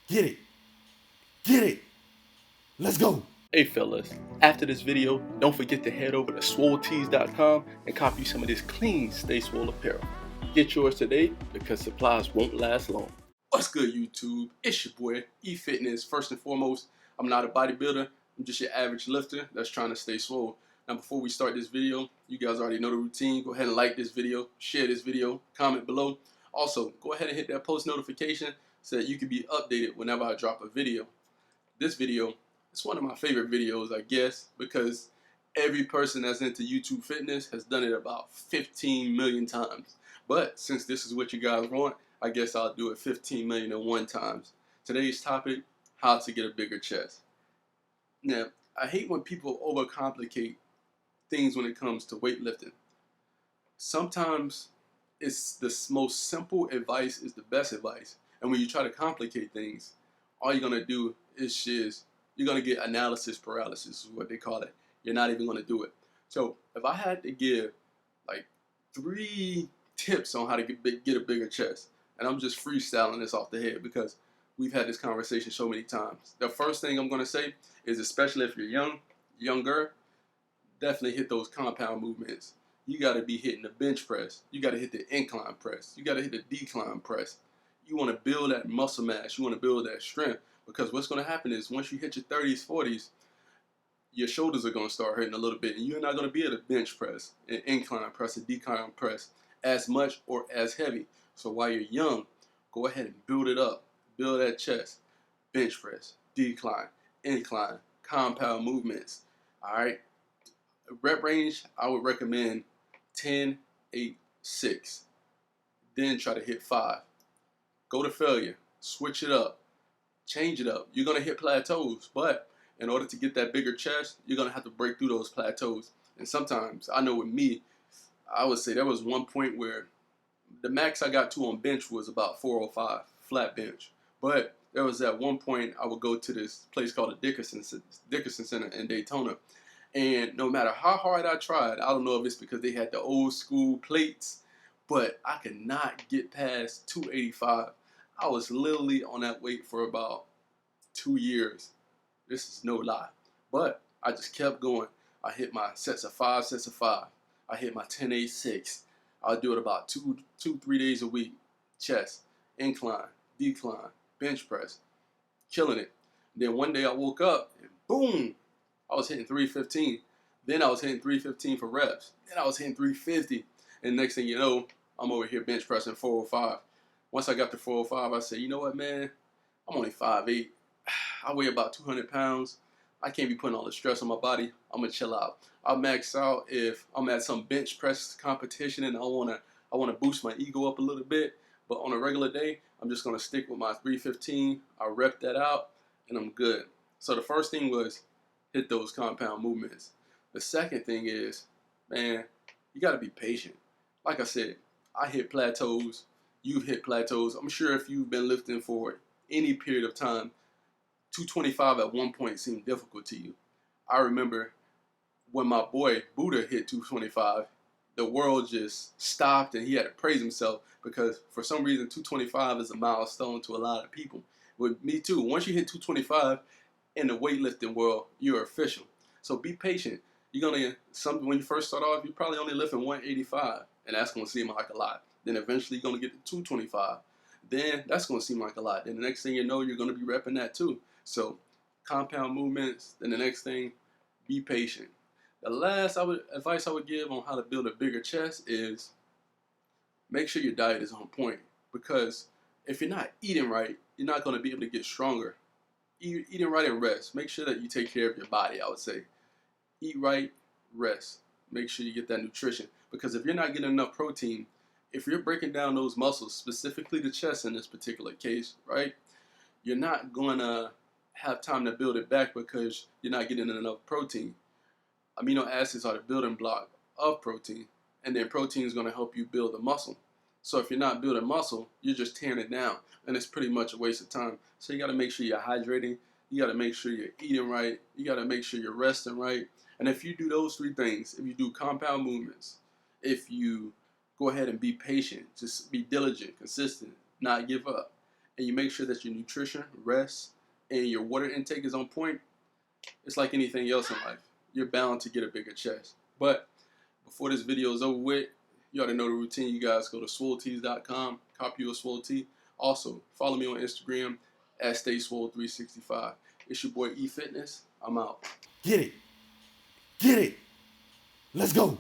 Get it. Get it. Let's go. Hey fellas, after this video, don't forget to head over to swoletees.com and copy some of this clean Stay Swole apparel. Get yours today because supplies won't last long. What's good, YouTube? It's your boy, E-Fitness. First and foremost, I'm not a bodybuilder. I'm just your average lifter that's trying to stay swole. Now, before we start this video, you guys already know the routine. Go ahead and like this video, share this video, comment below. Also, go ahead and hit that post notification so that you can be updated whenever I drop a video. This video, it's one of my favorite videos, I guess, because every person that's into YouTube fitness has done it about 15 million times. But since this is what you guys want, I guess I'll do it 15 million and one times. Today's topic, how to get a bigger chest. Now, I hate when people overcomplicate things when it comes to weightlifting. Sometimes it's the most simple advice is the best advice. And when you try to complicate things, all you're going to do is you're going to get analysis paralysis is what they call it. You're not even going to do it. So if I had to give like 3 tips on how to get a bigger chest, and I'm just freestyling this off the head because we've had this conversation so many times. The first thing I'm going to say is, especially if you're younger, definitely hit those compound movements. You got to be hitting the bench press. You got to hit the incline press. You got to hit the decline press. You want to build that muscle mass. You want to build that strength. Because what's going to happen is once you hit your 30s, 40s, your shoulders are going to start hurting a little bit. And you're not going to be able to bench press, an incline press, a decline press as much or as heavy. So while you're young, go ahead and build it up. Build that chest. Bench press, decline, incline, compound movements. All right. Rep range, I would recommend 10, 8, 6. Then try to hit 5. Go to failure. Switch it up. Change it up. You're going to hit plateaus, but in order to get that bigger chest, you're going to have to break through those plateaus. And sometimes, I know with me, I would say there was one point where the max I got to on bench was about 405, flat bench. But there was at one point I would go to this place called the Dickerson Center in Daytona. And no matter how hard I tried, I don't know if it's because they had the old school plates, but I could not get past 285. I was literally on that weight for about 2 years. This is no lie. But I just kept going. I hit my sets of 5. I hit my 10, 8, 6. I'll do it about 3 days a week. Chest, incline, decline, bench press. Killing it. Then one day I woke up and boom, I was hitting 315. Then I was hitting 315 for reps. Then I was hitting 350. And next thing you know, I'm over here bench pressing 405. Once I got to 405, I said, you know what, man? I'm only 5'8". I weigh about 200 pounds. I can't be putting all the stress on my body. I'm going to chill out. I'll max out if I'm at some bench press competition and I wanna boost my ego up a little bit. But on a regular day, I'm just going to stick with my 315. I rep that out, and I'm good. So the first thing was hit those compound movements. The second thing is, man, you got to be patient. Like I said, I hit plateaus. You've hit plateaus. I'm sure if you've been lifting for any period of time, 225 at one point seemed difficult to you. I remember when my boy Buddha hit 225, the world just stopped and he had to praise himself because for some reason 225 is a milestone to a lot of people. With me too, once you hit 225 in the weightlifting world, you're official. So be patient. You're gonna when you first start off, you're probably only lifting 185, and that's gonna seem like a lot. Then eventually you're gonna get to 225. Then that's gonna seem like a lot. Then the next thing you know, you're gonna be repping that too. So compound movements. Then the next thing, be patient. The last advice I would give on how to build a bigger chest is make sure your diet is on point. Because if you're not eating right, you're not gonna be able to get stronger. Eating right and rest. Make sure that you take care of your body, I would say. Eat right, rest. Make sure you get that nutrition. Because if you're not getting enough protein, if you're breaking down those muscles, specifically the chest in this particular case, right, you're not going to have time to build it back because you're not getting enough protein. Amino acids are the building block of protein, and then protein is going to help you build the muscle. So if you're not building muscle, you're just tearing it down, and it's pretty much a waste of time. So you got to make sure you're hydrating. You got to make sure you're eating right. You got to make sure you're resting right. And if you do those 3 things, if you do compound movements, if you go ahead and be patient, just be diligent, consistent, not give up, and you make sure that your nutrition, rest, and your water intake is on point, it's like anything else in life. You're bound to get a bigger chest. But before this video is over with, you ought to know the routine. You guys go to swoletees.com, copy your swole tee. Also, follow me on Instagram at StaySwole365. It's your boy E Fitness. I'm out. Get it. Get it. Let's go.